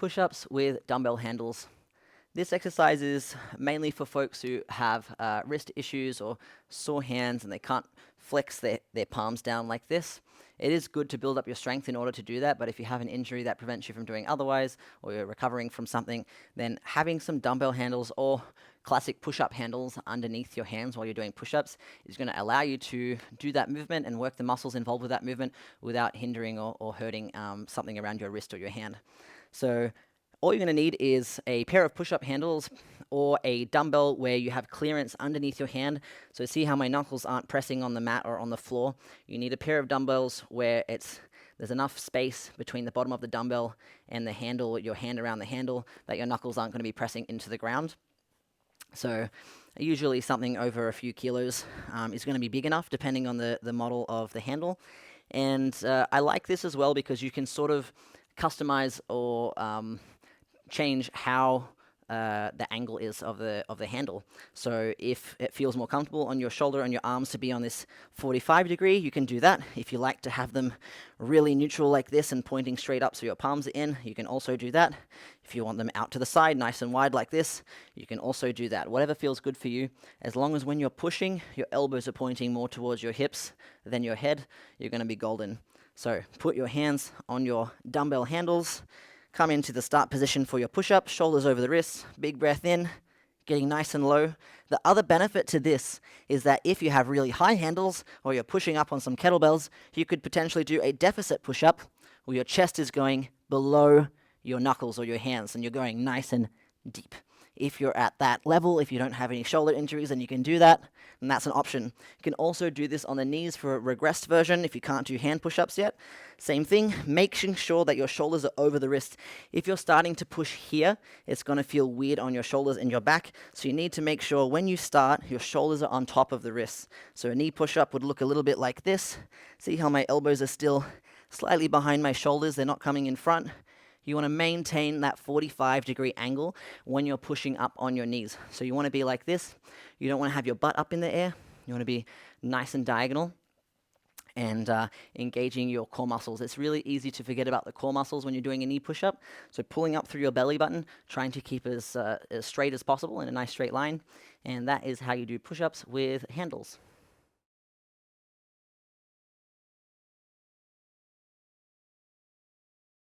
push-ups with dumbbell handles. This exercise is mainly for folks who have wrist issues or sore hands and they can't flex their palms down like this. It is good to build up your strength in order to do that, but if you have an injury that prevents you from doing otherwise, or you're recovering from something, then having some dumbbell handles or classic push-up handles underneath your hands while you're doing push-ups is going to allow you to do that movement and work the muscles involved with that movement without hindering or hurting something around your wrist or your hand. So all you're going to need is a pair of push-up handles or a dumbbell where you have clearance underneath your hand. So see how my knuckles aren't pressing on the mat or on the floor? You need a pair of dumbbells where there's enough space between the bottom of the dumbbell and the handle, your hand around the handle, that your knuckles aren't going to be pressing into the ground. So usually something over a few kilos is going to be big enough depending on the model of the handle. And I like this as well because you can sort of customize or change how the angle is of the handle. So if it feels more comfortable on your shoulder and your arms to be on this 45 degree, you can do that. If you like to have them really neutral like this and pointing straight up so your palms are in, you can also do that. If you want them out to the side, nice and wide like this, you can also do that. Whatever feels good for you, as long as when you're pushing, your elbows are pointing more towards your hips than your head, you're going to be golden. So put your hands on your dumbbell handles. Come into the start position for your push-up, shoulders over the wrists, big breath in, getting nice and low. The other benefit to this is that if you have really high handles or you're pushing up on some kettlebells, you could potentially do a deficit push-up where your chest is going below your knuckles or your hands and you're going nice and deep. If you're at that level, if you don't have any shoulder injuries, then you can do that, and that's an option. You can also do this on the knees for a regressed version if you can't do hand push-ups yet. Same thing, making sure that your shoulders are over the wrist. If you're starting to push here, it's going to feel weird on your shoulders and your back, so you need to make sure when you start, your shoulders are on top of the wrists. So a knee push-up would look a little bit like this. See how my elbows are still slightly behind my shoulders, they're not coming in front. You want to maintain that 45-degree angle when you're pushing up on your knees. So you want to be like this. You don't want to have your butt up in the air. You want to be nice and diagonal and engaging your core muscles. It's really easy to forget about the core muscles when you're doing a knee push-up. So pulling up through your belly button, trying to keep as straight as possible in a nice straight line. And that is how you do push-ups with handles.